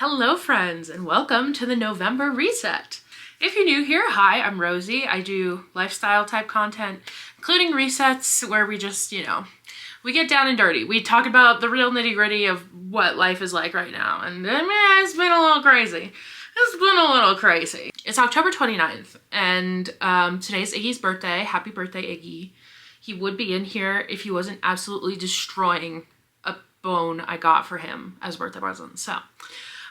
Hello friends, and welcome to the November reset. If you're new here, hi, I'm Rosie. I do lifestyle type content, including resets where we just, we get down and dirty. We talk about the real nitty gritty of what life is like right now. And it's been a little crazy. It's October 29th, and today's Iggy's birthday. Happy birthday, Iggy. He would be in here if he wasn't absolutely destroying a bone I got for him as a birthday present. So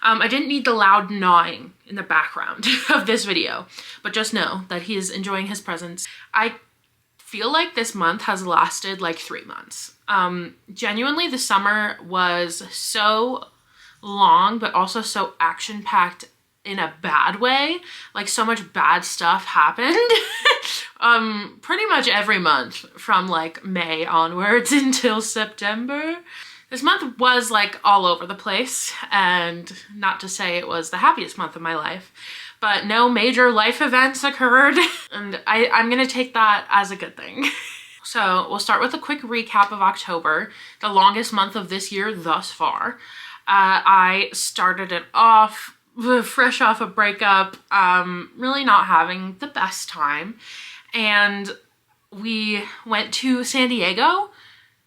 I didn't need the loud gnawing in the background of this video, but just know that he is enjoying his presents. I feel like this month has lasted like 3 months. Genuinely, the summer was so long, but also so action-packed in a bad way. Like, so much bad stuff happened pretty much every month from like May onwards until September. This month was like all over the place, and not to say it was the happiest month of my life, but no major life events occurred, and I'm gonna take that as a good thing. So we'll start with a quick recap of October, the longest month of this year thus far. I started it off fresh off a breakup, really not having the best time, and we went to San Diego,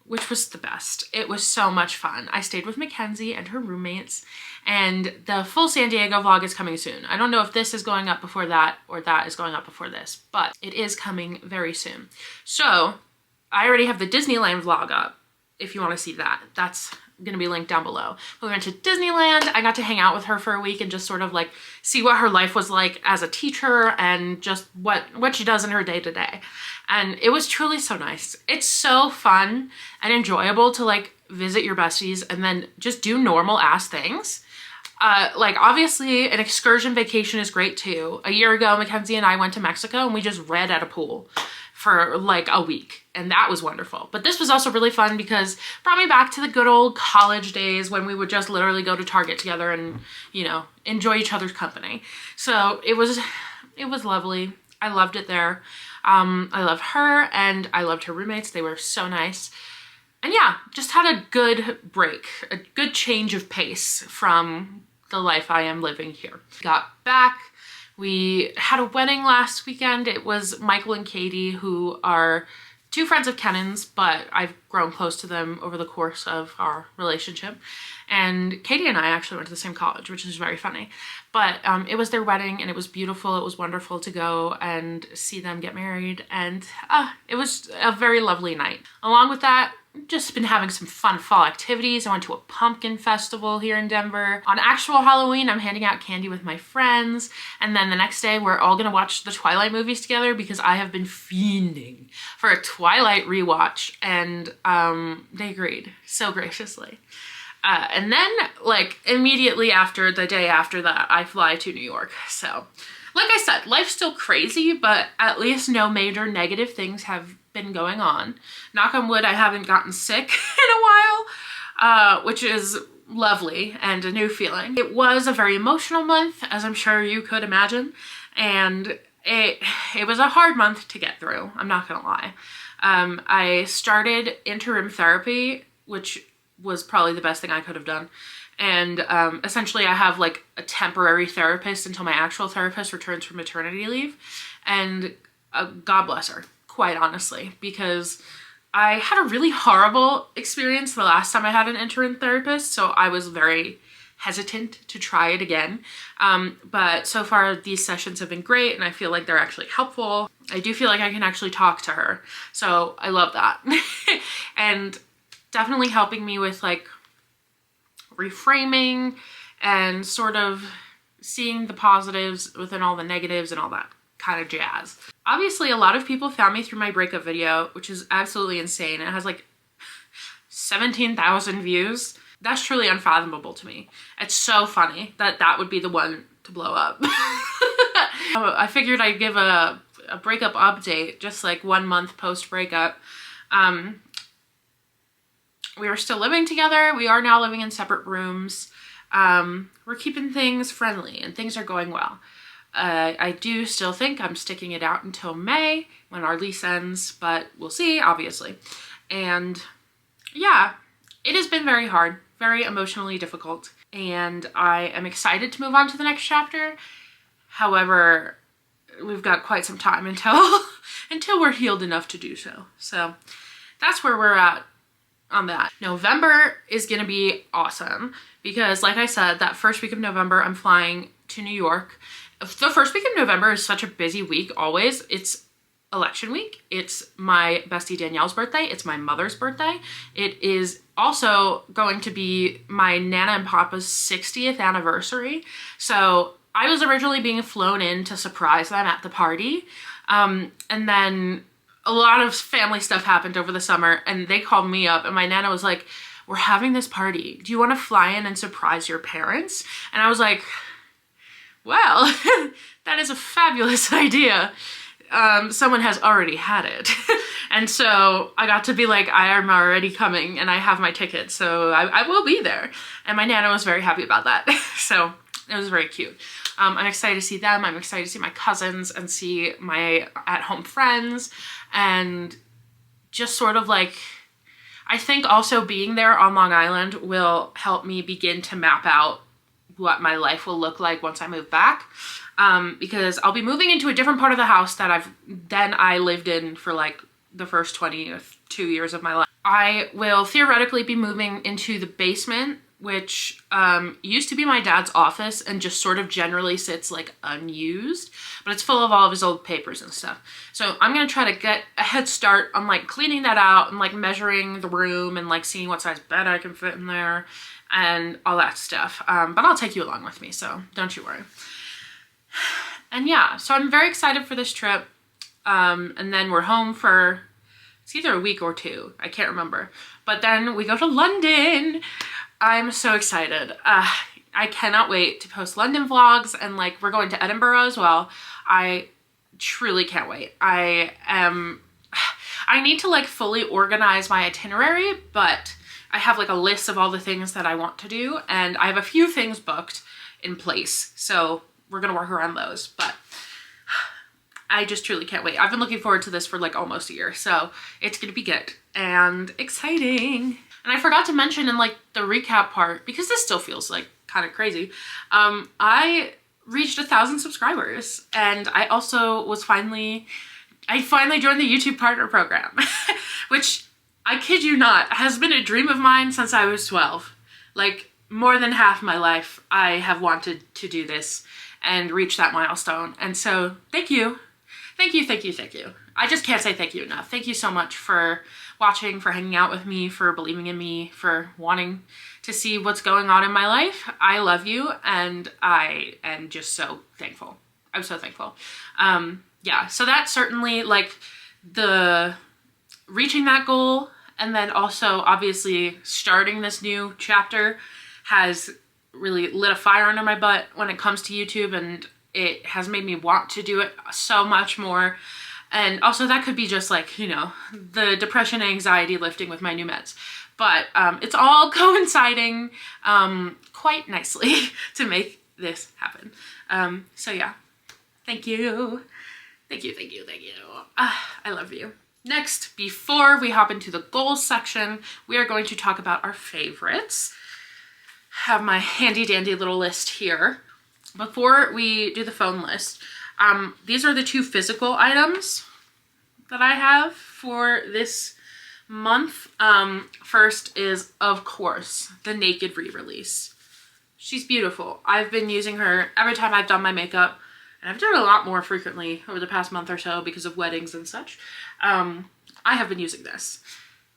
which was the best. It was so much fun. I stayed with Mackenzie and her roommates, and the full San Diego vlog is coming soon. I don't know if this is going up before that or that is going up before this, but it is coming very soon. So I already have the Disneyland vlog up if you want to see that. That's gonna be linked down below. We went to Disneyland. I got to hang out with her for a week and just sort of like see what her life was like as a teacher and just what she does in her day-to-day. And it was truly so nice. It's so fun and enjoyable to like visit your besties and then just do normal ass things. Like, obviously an excursion vacation is great too. A year ago, Mackenzie and I went to Mexico and we just read at a pool for like a week, and that was wonderful. But this was also really fun because it brought me back to the good old college days when we would just literally go to Target together and, enjoy each other's company. So it was lovely. I loved it there. I love her and I loved her roommates. They were so nice. And yeah, just had a good break, a good change of pace from the life I am living here. Got back. We had a wedding last weekend. It was Michael and Katie, who are two friends of Kennan's, but I've grown close to them over the course of our relationship. And Katie and I actually went to the same college, which is very funny. But it was their wedding and it was beautiful. It was wonderful to go and see them get married. And it was a very lovely night. Along with that, just been having some fun fall activities. I went to a pumpkin festival here in Denver. On actual Halloween, I'm handing out candy with my friends. And then the next day, we're all gonna watch the Twilight movies together because I have been fiending for a Twilight rewatch, and they agreed so graciously. And then, like, immediately after, the day after that, I fly to New York. So, like I said, life's still crazy, but at least no major negative things have been going on. Knock on wood, I haven't gotten sick in a while, which is lovely and a new feeling. It was a very emotional month, as I'm sure you could imagine, and it was a hard month to get through, I'm not gonna lie. I started interim therapy, which was probably the best thing I could have done. And essentially I have like a temporary therapist until my actual therapist returns from maternity leave. And God bless her, quite honestly, because I had a really horrible experience the last time I had an interim therapist. So I was very hesitant to try it again. But so far these sessions have been great and I feel like they're actually helpful. I do feel like I can actually talk to her. So I love that. And definitely helping me with like reframing and sort of seeing the positives within all the negatives and all that kind of jazz. Obviously, a lot of people found me through my breakup video, which is absolutely insane. It has like 17,000 views. That's truly unfathomable to me. It's so funny that that would be the one to blow up. I figured I'd give a breakup update just like 1 month post breakup. We are still living together. We are now living in separate rooms. We're keeping things friendly and things are going well. I do still think I'm sticking it out until May when our lease ends, but we'll see, obviously. And yeah, it has been very hard, very emotionally difficult, and I am excited to move on to the next chapter. However, we've got quite some time until we're healed enough to do so. So that's where we're at on that. November is gonna be awesome because, like I said, that first week of November I'm flying to New York. The first week of November is such a busy week always. It's election week. It's my bestie Danielle's birthday. It's my mother's birthday. It is also going to be my Nana and Papa's 60th anniversary. So I was originally being flown in to surprise them at the party. And then a lot of family stuff happened over the summer and they called me up and my Nana was like, we're having this party. Do you want to fly in and surprise your parents? And I was like, well, that is a fabulous idea. Someone has already had it. And so I got to be like, I am already coming and I have my ticket, so I will be there. And my Nana was very happy about that. So it was very cute. I'm excited to see them. I'm excited to see my cousins and see my at-home friends and just sort of like, I think also being there on Long Island will help me begin to map out what my life will look like once I move back. Because I'll be moving into a different part of the house that I lived in for like the first 22 years of my life. I will theoretically be moving into the basement, which used to be my dad's office and just sort of generally sits like unused, but it's full of all of his old papers and stuff. So I'm gonna try to get a head start on like cleaning that out and like measuring the room and like seeing what size bed I can fit in there and all that stuff. But I'll take you along with me, so don't you worry. And yeah, so I'm very excited for this trip. And then we're home for, it's either a week or two, I can't remember. But then we go to London. I'm so excited. I cannot wait to post London vlogs, and like we're going to Edinburgh as well. I truly can't wait. I need to like fully organize my itinerary, but I have like a list of all the things that I want to do, and I have a few things booked in place. So we're gonna work around those, but I just truly can't wait. I've been looking forward to this for like almost a year, so it's gonna be good and exciting. And I forgot to mention in like the recap part, because this still feels like kind of crazy, I reached 1,000 subscribers, and I also was finally joined the YouTube Partner Program, which, I kid you not, has been a dream of mine since I was 12. Like, more than half my life, I have wanted to do this and reach that milestone. And so, thank you. Thank you, thank you, thank you. I just can't say thank you enough. Thank you so much for watching, for hanging out with me, for believing in me, for wanting to see what's going on in my life. I love you, and I am just so thankful. I'm so thankful. Yeah, so that's certainly like the reaching that goal, and then also obviously starting this new chapter has really lit a fire under my butt when it comes to YouTube, and it has made me want to do it so much more. And also that could be just like, you know, the depression and anxiety lifting with my new meds. But it's all coinciding quite nicely to make this happen. So yeah, thank you. Thank you, thank you, thank you. I love you. Next, before we hop into the goals section, we are going to talk about our favorites. Have my handy dandy little list here. Before we do the phone list, these are the two physical items that I have for this month. First is, of course, the Naked re-release. She's beautiful. I've been using her every time I've done my makeup, and I've done it a lot more frequently over the past month or so because of weddings and such. I have been using this.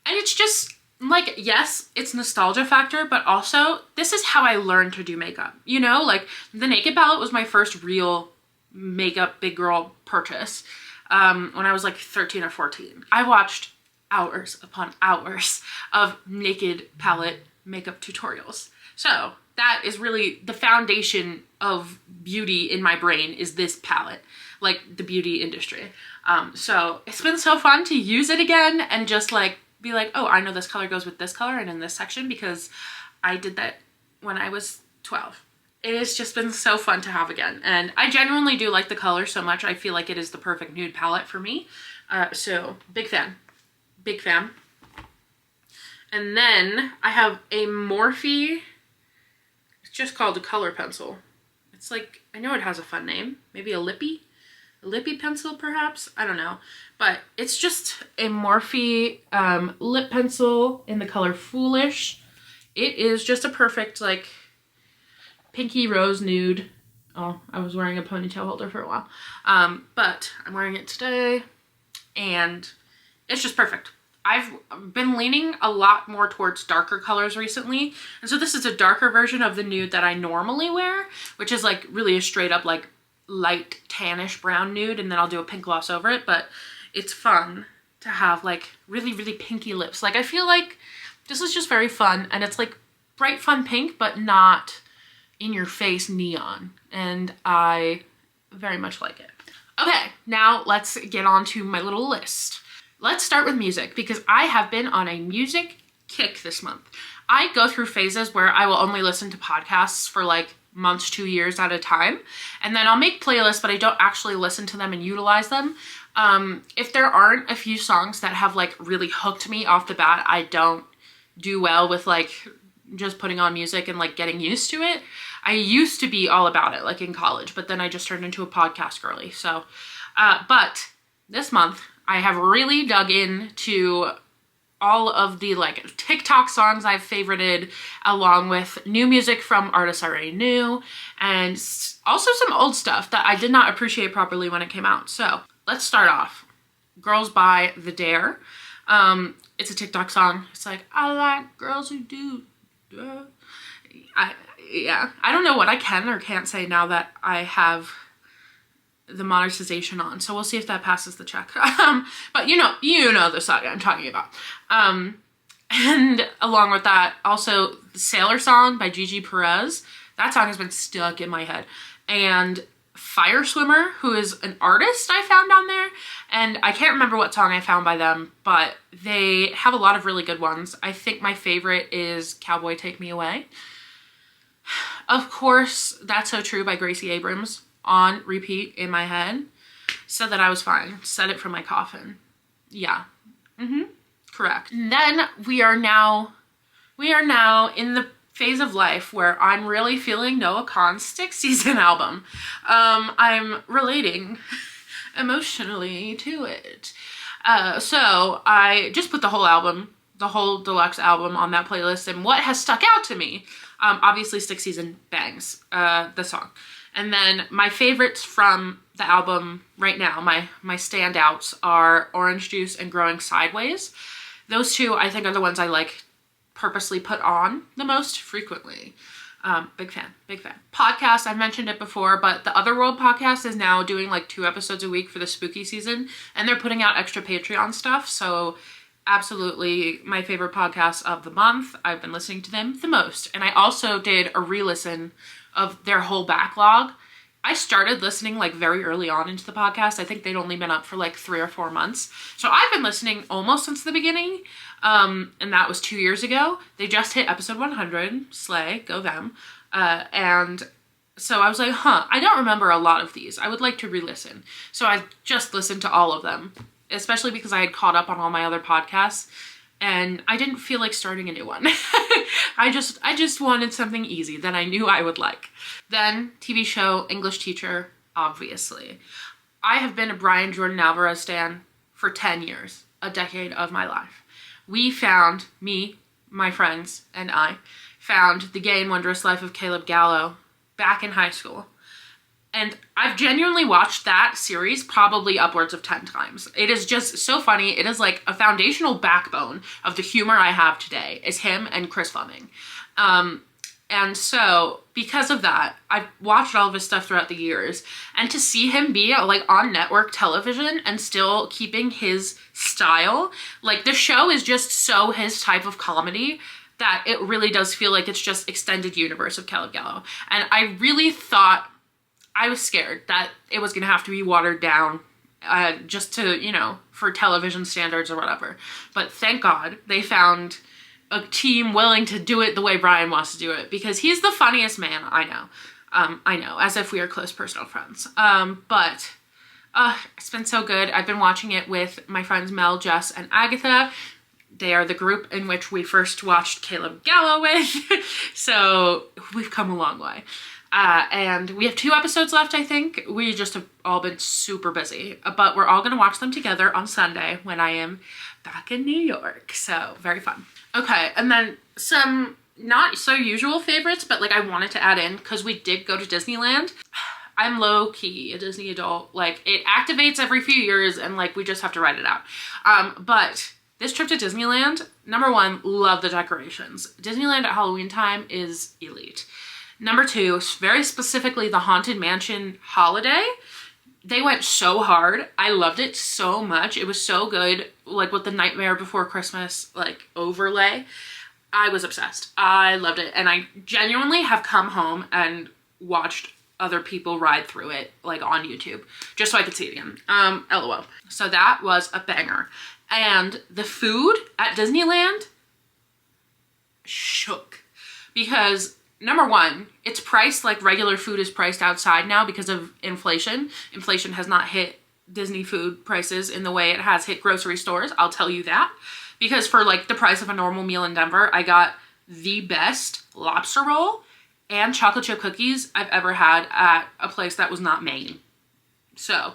And it's just, like, yes, it's nostalgia factor, but also this is how I learned to do makeup. You know, like the Naked palette was my first real makeup big girl purchase when I was like 13 or 14. I watched hours upon hours of Naked palette makeup tutorials. So that is really the foundation of beauty in my brain, is this palette, like the beauty industry. So it's been so fun to use it again and just like be like, oh, I know this color goes with this color and in this section because I did that when I was 12. It has just been so fun to have again. And I genuinely do like the color so much. I feel like it is the perfect nude palette for me. So big fan, big fan. And then I have a Morphe, it's just called a color pencil. It's like, I know it has a fun name, maybe a lippy pencil perhaps, I don't know. But it's just a Morphe lip pencil in the color Foolish. It is just a perfect like pinky rose nude. Oh, I was wearing a ponytail holder for a while. But I'm wearing it today and it's just perfect. I've been leaning a lot more towards darker colors recently. And so this is a darker version of the nude that I normally wear, which is like really a straight up like light tannish brown nude, and then I'll do a pink gloss over it. But it's fun to have like really, really pinky lips. Like I feel like this is just very fun, and it's like bright fun pink, but not in your face neon. And I very much like it. Okay, now let's get on to my little list. Let's start with music, because I have been on a music kick this month. I go through phases where I will only listen to podcasts for like months, 2 years at a time. And then I'll make playlists, but I don't actually listen to them and utilize them. If there aren't a few songs that have like really hooked me off the bat, I don't do well with like just putting on music and like getting used to it. I used to be all about it like in college, but then I just turned into a podcast girly. So, but this month I have really dug into all of the like TikTok songs I've favorited, along with new music from artists I already knew, and also some old stuff that I did not appreciate properly when it came out. So let's start off. Girls by The Dare. It's a TikTok song. It's like, I like girls who do. Yeah, I don't know what I can or can't say now that I have the monetization on, so we'll see if that passes the check. But you know the song I'm talking about. And along with that, also the Sailor Song by Gigi Perez. That song has been stuck in my head. And Fire Swimmer, who is an artist I found on there, and I can't remember what song I found by them, but they have a lot of really good ones. I think my favorite is Cowboy Take Me Away. Of course, That's So True by Gracie Abrams on repeat in my head. Said that I was fine. Said it from my coffin. Yeah. Correct. And then we are now in the phase of life where I'm really feeling Noah Kahan's Stick Season album. I'm relating emotionally to it. So I just put the whole album, the whole deluxe album on that playlist, and what has stuck out to me, obviously Stick Season bangs, the song. And then my favorites from the album right now, my standouts are Orange Juice and Growing Sideways. Those two I think are the ones I like purposely put on the most frequently. Big fan. Podcast, I've mentioned it before, but the Otherworld podcast is now doing like 2 episodes a week for the spooky season, and they're putting out extra Patreon stuff. So absolutely my favorite podcast of the month. I've been listening to them the most. And I also did a re-listen of their whole backlog. I started listening like very early on into the podcast. I think they'd only been up for like 3 or 4 months. So I've been listening almost since the beginning. And that was 2 years ago. They just hit episode 100. Slay, go them. And so I was like, I don't remember a lot of these. I would like to re-listen. So I just listened to all of them, especially because I had caught up on all my other podcasts. And I didn't feel like starting a new one. I just wanted something easy that I knew I would like. Then TV show English Teacher, obviously. I have been a Brian Jordan Alvarez stan for 10 years, a decade of my life. Me, my friends, and I found The Gay and Wondrous Life of Caleb Gallo back in high school. And I've genuinely watched that series probably upwards of 10 times. It is just so funny. It is like a foundational backbone of the humor I have today is him and Chris Fleming. And so because of that, I've watched all of his stuff throughout the years. And to see him be like on network television and still keeping his style, like the show is just so his type of comedy that it really does feel like it's just extended universe of Caleb Gallo. And I really thought, I was scared that it was going to have to be watered down just to, for television standards or whatever. But thank God they found a team willing to do it the way Brian wants to do it, because he's the funniest man I know. As if we are close personal friends. But it's been so good. I've been watching it with my friends Mel, Jess, and Agatha. They are the group in which we first watched Caleb Gallo with. So we've come a long way. And we have 2 episodes left, I think. We just have all been super busy. But we're all going to watch them together on Sunday when I am back in New York. So very fun. Okay, and then some not so usual favorites, but like I wanted to add in because we did go to Disneyland. I'm low-key a Disney adult. Like, it activates every few years and like we just have to write it out. But this trip to Disneyland, number 1, love the decorations. Disneyland at Halloween time is elite. Number 2, very specifically the Haunted Mansion holiday. They went so hard. I loved it so much. It was so good, like with the Nightmare Before Christmas like overlay. I was obsessed. I loved it. And I genuinely have come home and watched other people ride through it like on YouTube just so I could see it again. LOL. So that was a banger. And the food at Disneyland shook because number 1, it's priced like regular food is priced outside now because of inflation. Inflation has not hit Disney food prices in the way it has hit grocery stores. I'll tell you that. Because for like the price of a normal meal in Denver, I got the best lobster roll and chocolate chip cookies I've ever had at a place that was not Maine. So,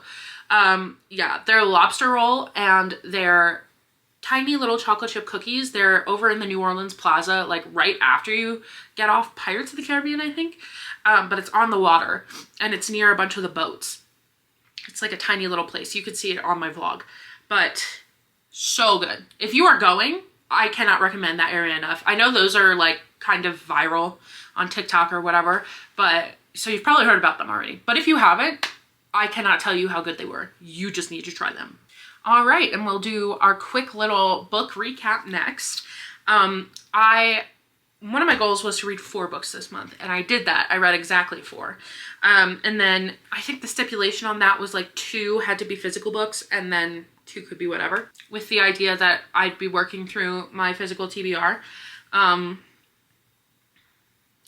yeah, their lobster roll and their tiny little chocolate chip cookies, they're over in the New Orleans Plaza, like right after you get off Pirates of the Caribbean, I think. But it's on the water and it's near a bunch of the boats. It's like a tiny little place. You could see it on my vlog, but so good. If you are going, I cannot recommend that area enough. I know those are like kind of viral on TikTok or whatever, but so you've probably heard about them already. But if you haven't, I cannot tell you how good they were. You just need to try them. All right, and we'll do our quick little book recap next. One of my goals was to read 4 books this month, and I did that. I read exactly 4. And then I think the stipulation on that was like 2 had to be physical books, and then 2 could be whatever, with the idea that I'd be working through my physical TBR.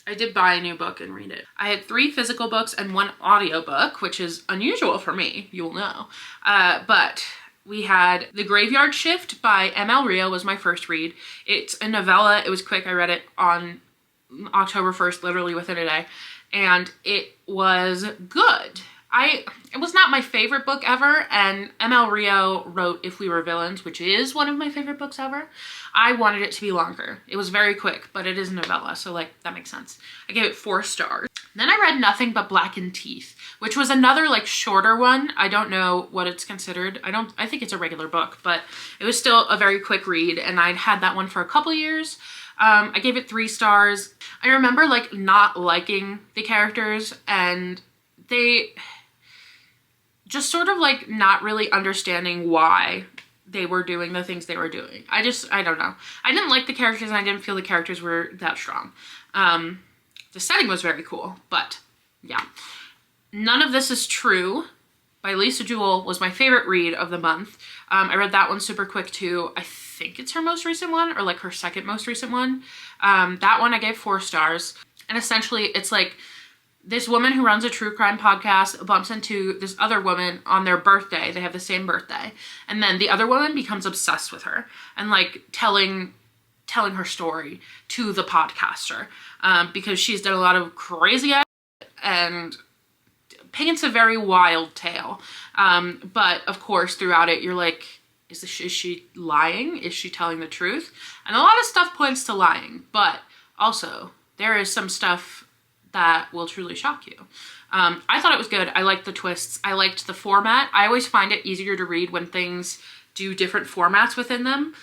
I did buy a new book and read it. I had 3 physical books and 1 audiobook, which is unusual for me, you'll know. But we had The Graveyard Shift by M.L. Rio was my first read. It's a novella. It was quick. I read it on October 1st, literally within a day. And it was good. It was not my favorite book ever, and M.L. Rio wrote If We Were Villains, which is one of my favorite books ever. I wanted it to be longer. It was very quick, but it is a novella, so like that makes sense. I gave it 4 stars. Then I read Nothing But Blackened Teeth, which was another like shorter one. I don't know what it's considered. I think it's a regular book, but it was still a very quick read, and I'd had that one for a couple years. I gave it 3 stars. I remember like not liking the characters, and they just sort of like not really understanding why they were doing the things they were doing. I don't know. I didn't like the characters, and I didn't feel the characters were that strong. The setting was very cool, but yeah. None of This Is True by Lisa Jewell was my favorite read of the month. I read that one super quick too. I think it's her most recent one, or like her second most recent one. That one I gave 4 stars. And essentially it's like this woman who runs a true crime podcast bumps into this other woman on their birthday. They have the same birthday. And then the other woman becomes obsessed with her and like telling her story to the podcaster because she's done a lot of crazy and paints a very wild tale. But of course, throughout it, you're like, is she lying? Is she telling the truth? And a lot of stuff points to lying, but also there is some stuff that will truly shock you. I thought it was good. I liked the twists. I liked the format. I always find it easier to read when things do different formats within them.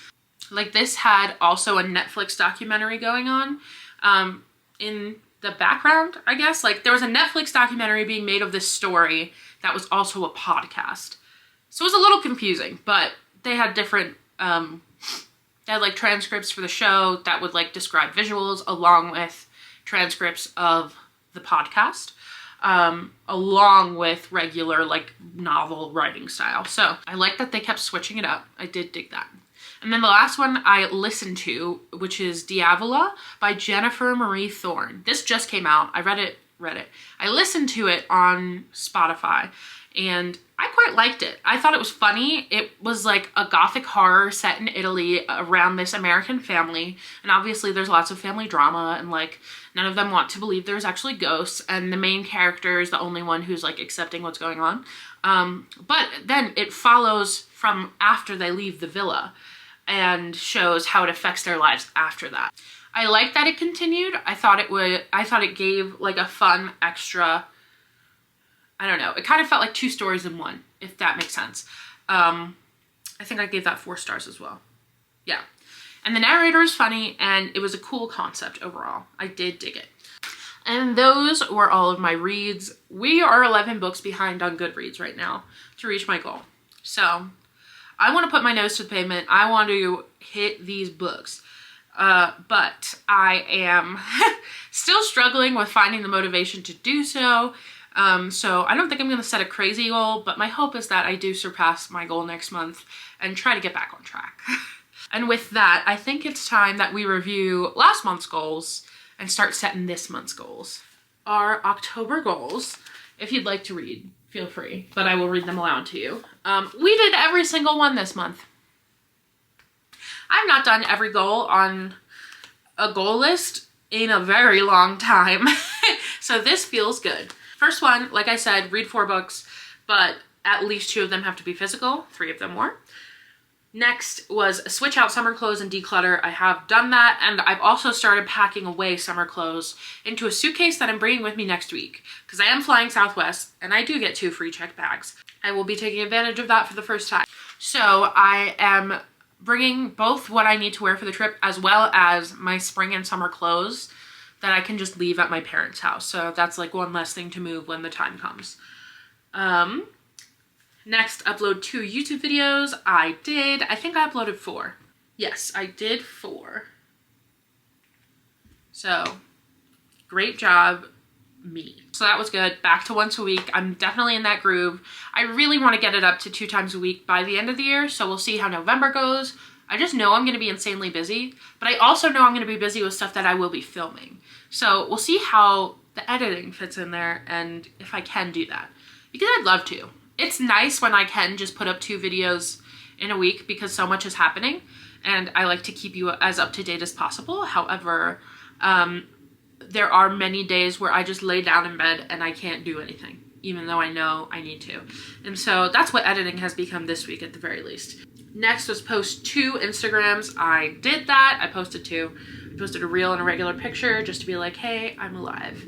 Like this had also a Netflix documentary going on in the background, I guess. Like there was a Netflix documentary being made of this story that was also a podcast. So it was a little confusing, but they had different, they had like transcripts for the show that would like describe visuals along with transcripts of the podcast, along with regular like novel writing style. So I like that they kept switching it up. I did dig that. And then the last one I listened to, which is Diavola by Jennifer Marie Thorne. This just came out. I read it. I listened to it on Spotify. and I quite liked it. I thought it was funny. It was like a gothic horror set in Italy around this American family, and obviously there's lots of family drama, and like none of them want to believe there's actually ghosts, and the main character is the only one who's like accepting what's going on. But then it follows from after they leave the villa and shows how it affects their lives after that. I like that it continued. I thought it gave like a fun extra, I don't know, it kind of felt like 2 stories in one, if that makes sense. I think I gave that 4 stars as well. Yeah. And the narrator is funny, and it was a cool concept overall. I did dig it. And those were all of my reads. We are 11 books behind on Goodreads right now to reach my goal. So I want to put my nose to the pavement. I want to hit these books. But I am still struggling with finding the motivation to do so. So I don't think I'm going to set a crazy goal, but my hope is that I do surpass my goal next month and try to get back on track. And with that, I think it's time that we review last month's goals and start setting this month's goals. Our October goals, if you'd like to read, feel free, but I will read them aloud to you. We did every single one this month. I've not done every goal on a goal list in a very long time, so this feels good. First one, like I said, read 4 books, but at least 2 of them have to be physical, 3 of them were. Next was switch out summer clothes and declutter. I have done that, and I've also started packing away summer clothes into a suitcase that I'm bringing with me next week, because I am flying Southwest, and I do get 2 free checked bags. I will be taking advantage of that for the first time. So I am bringing both what I need to wear for the trip as well as my spring and summer clothes that I can just leave at my parents' house. So that's like one less thing to move when the time comes. Next, upload 2 YouTube videos. I think I uploaded 4. Yes, I did 4. So great job, me. So that was good. Back to once a week. I'm definitely in that groove. I really want to get it up to 2 times a week by the end of the year, so we'll see how November goes. I just know I'm going to be insanely busy, but I also know I'm going to be busy with stuff that I will be filming. So we'll see how the editing fits in there and if I can do that, because I'd love to. It's nice when I can just put up 2 videos in a week because so much is happening, and I like to keep you as up to date as possible. However, there are many days where I just lay down in bed and I can't do anything, even though I know I need to. And so that's what editing has become this week at the very least. Next was post 2 Instagrams. I did that. I posted 2. I posted a reel and a regular picture just to be like, hey, I'm alive.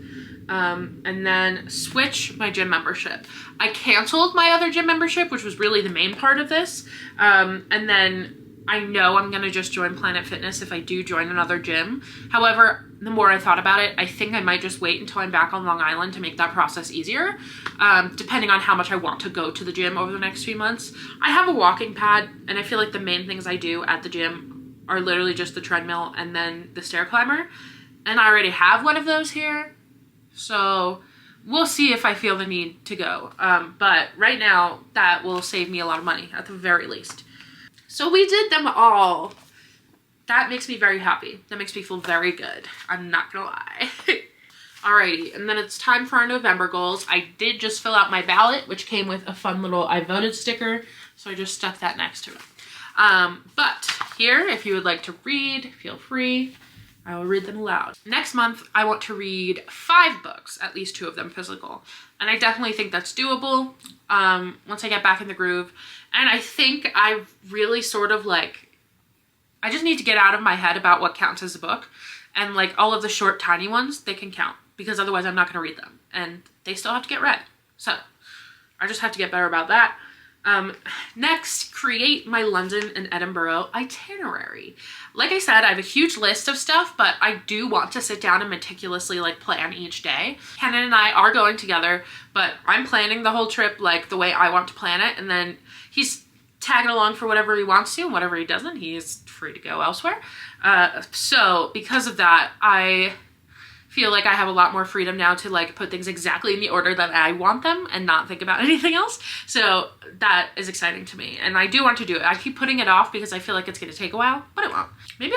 And then switch my gym membership. I canceled my other gym membership, which was really the main part of this. And then I know I'm going to just join Planet Fitness if I do join another gym. However, the more I thought about it, I think I might just wait until I'm back on Long Island to make that process easier, depending on how much I want to go to the gym over the next few months. I have a walking pad, and I feel like the main things I do at the gym are literally just the treadmill and then the stair climber. And I already have one of those here, so we'll see if I feel the need to go. But right now, that will save me a lot of money at the very least. So we did them all. That makes me very happy. That makes me feel very good. I'm not gonna lie. Alrighty, and then it's time for our November goals. I did just fill out my ballot, which came with a fun little I voted sticker, so I just stuck that next to it. But here, if you would like to read, feel free. I will read them aloud. Next month, I want to read 5 books, at least 2 of them physical. And I definitely think that's doable once I get back in the groove. And I think I've really sort of like, I just need to get out of my head about what counts as a book. And like all of the short, tiny ones, they can count, because otherwise I'm not going to read them. And they still have to get read. So I just have to get better about that. Next, create my London and Edinburgh itinerary. Like I said, I have a huge list of stuff, but I do want to sit down and meticulously like plan each day. Kenan and I are going together, but I'm planning the whole trip like the way I want to plan it, and then he's tagging along for whatever he wants to, and whatever he doesn't, he is free to go elsewhere. So because of that, I feel like I have a lot more freedom now to like put things exactly in the order that I want them and not think about anything else. So that is exciting to me, and I do want to do it. I keep putting it off because I feel like it's going to take a while, but it won't. Maybe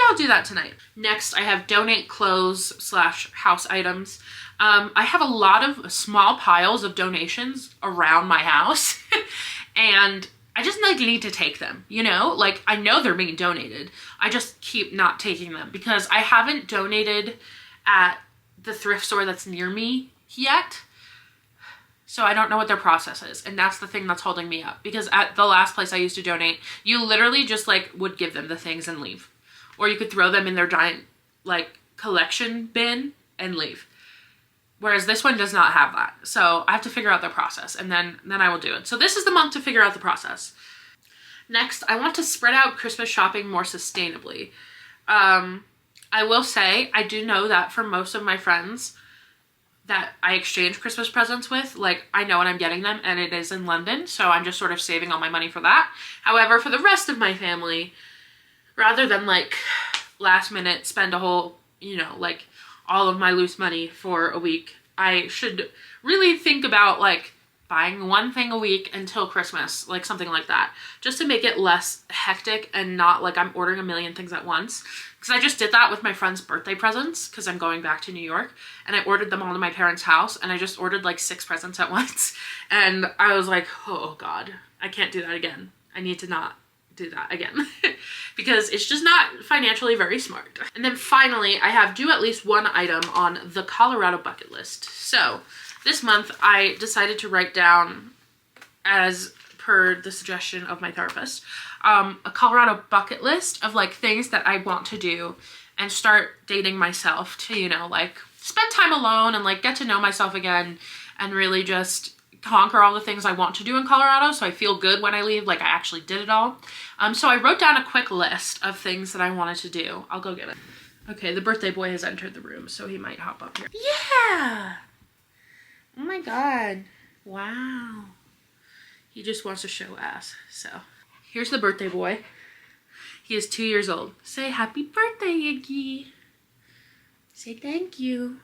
I'll do that tonight. Next, I have donate clothes / house items. I have a lot of small piles of donations around my house and I just like need to take them, you know? Like I know they're being donated. I just keep not taking them because I haven't donated at the thrift store that's near me yet. So I don't know what their process is. And that's the thing that's holding me up, because at the last place I used to donate, you literally just like would give them the things and leave. Or you could throw them in their giant like collection bin and leave. Whereas this one does not have that. So I have to figure out their process, and then I will do it. So this is the month to figure out the process. Next, I want to spread out Christmas shopping more sustainably. I will say, I do know that for most of my friends that I exchange Christmas presents with, like I know what I'm getting them and it is in London. So I'm just sort of saving all my money for that. However, for the rest of my family, rather than like last minute spend a whole, you know, like all of my loose money for a week, I should really think about like buying one thing a week until Christmas, like something like that, just to make it less hectic and not like I'm ordering a million things at once. Because I just did that with my friend's birthday presents because I'm going back to New York, and I ordered them all to my parents' house, and I just ordered like 6 presents at once. And I was like, oh God, I can't do that again. I need to not do that again because it's just not financially very smart. And then finally, I have do at least one item on the Colorado bucket list. So this month I decided to write down, as per the suggestion of my therapist, a Colorado bucket list of like things that I want to do and start dating myself to, you know, like spend time alone and like get to know myself again and really just conquer all the things I want to do in Colorado, so I feel good when I leave, like I actually did it all. So I wrote down a quick list of things that I wanted to do. I'll go get it. Okay, the birthday boy has entered the room, so he might hop up here. Yeah! Oh my God. Wow. He just wants to show ass, so. Here's the birthday boy. He is 2 years old. Say happy birthday, Iggy. Say thank you.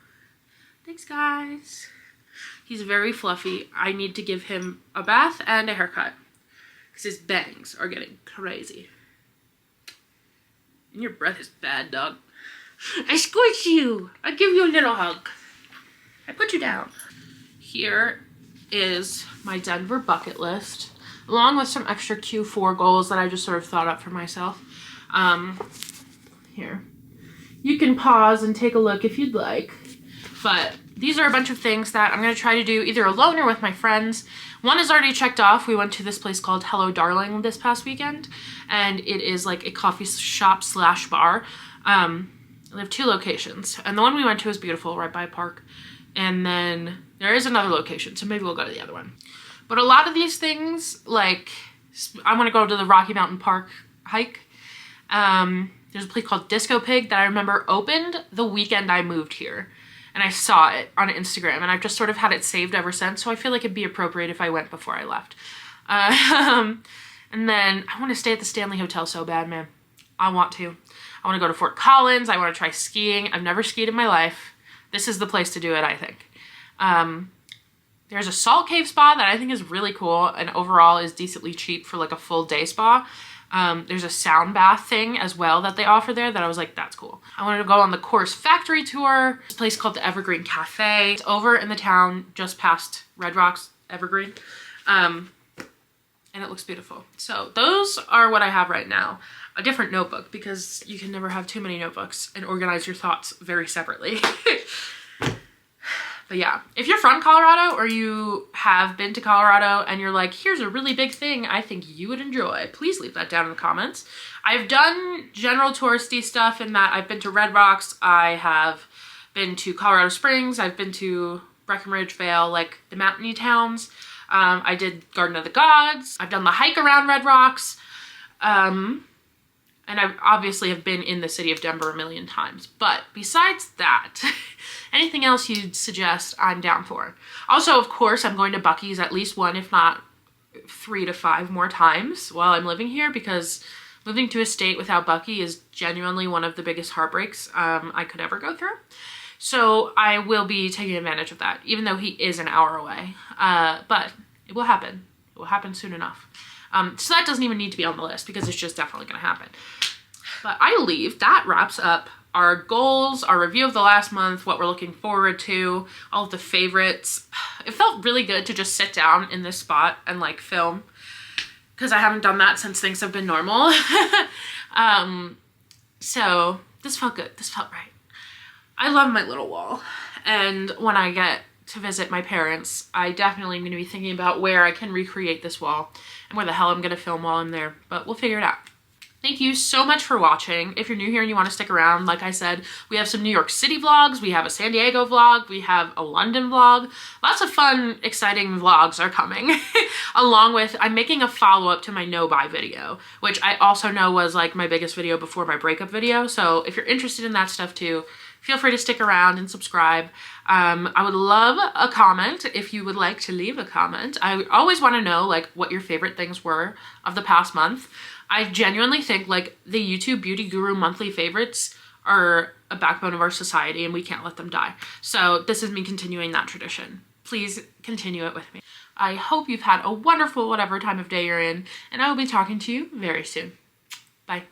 Thanks, guys. He's very fluffy. I need to give him a bath and a haircut because his bangs are getting crazy. And your breath is bad, dog. I squish you. I give you a little hug. I put you down. Here is my Denver bucket list, along with some extra Q4 goals that I just sort of thought up for myself. Here. You can pause and take a look if you'd like. But these are a bunch of things that I'm going to try to do either alone or with my friends. One is already checked off. We went to this place called Hello Darling this past weekend, and it is like a coffee shop / bar. They have 2 locations, and the one we went to is beautiful, right by a park. And then there is another location, so maybe we'll go to the other one. But a lot of these things, like I want to go to the Rocky Mountain Park hike. There's a place called Disco Pig that I remember opened the weekend I moved here. And I saw it on Instagram, and I've just sort of had it saved ever since, so I feel like it'd be appropriate if I went before I left. And then I want to stay at the Stanley Hotel so bad, man. I want to. I want to go to Fort Collins. I want to try skiing. I've never skied in my life. This is the place to do it, I think. There's a salt cave spa that I think is really cool and overall is decently cheap for like a full day spa. There's a sound bath thing as well that they offer there that I was like, that's cool. I wanted to go on the Course Factory tour. There's a place called the Evergreen Cafe. It's over in the town just past Red Rocks, Evergreen. And it looks beautiful. So those are what I have right now. A different notebook because you can never have too many notebooks and organize your thoughts very separately. But yeah, if you're from Colorado or you have been to Colorado and you're like, here's a really big thing I think you would enjoy, please leave that down in the comments. I've done general touristy stuff in that I've been to Red Rocks, I have been to Colorado Springs, I've been to Breckenridge Vale, like the mountainy towns. I did Garden of the Gods. I've done the hike around Red Rocks. And I obviously have been in the city of Denver a million times. But besides that, anything else you'd suggest, I'm down for. Also, of course, I'm going to Buc-ee's at least 1, if not 3 to 5 more times while I'm living here, because moving to a state without Buc-ee is genuinely one of the biggest heartbreaks I could ever go through. So I will be taking advantage of that, even though he is an hour away. But it will happen. It will happen soon enough. So that doesn't even need to be on the list because it's just definitely going to happen. But I believe that wraps up our goals, our review of the last month, what we're looking forward to, all of the favorites. It felt really good to just sit down in this spot and like film, because I haven't done that since things have been normal. So this felt good. This felt right. I love my little wall. And when I get to visit my parents, I definitely am going to be thinking about where I can recreate this wall and where the hell I'm going to film while I'm there, but we'll figure it out. Thank you so much for watching. If you're new here and you want to stick around, like I said, we have some New York City vlogs, we have a San Diego vlog, we have a London vlog. Lots of fun, exciting vlogs are coming. Along with, I'm making a follow-up to my no-buy video, which I also know was like my biggest video before my breakup video. So if you're interested in that stuff too, feel free to stick around and subscribe. I would love a comment if you would like to leave a comment. I always want to know like what your favorite things were of the past month. I genuinely think like the YouTube Beauty Guru monthly favorites are a backbone of our society and we can't let them die. So this is me continuing that tradition. Please continue it with me. I hope you've had a wonderful whatever time of day you're in, and I will be talking to you very soon. Bye.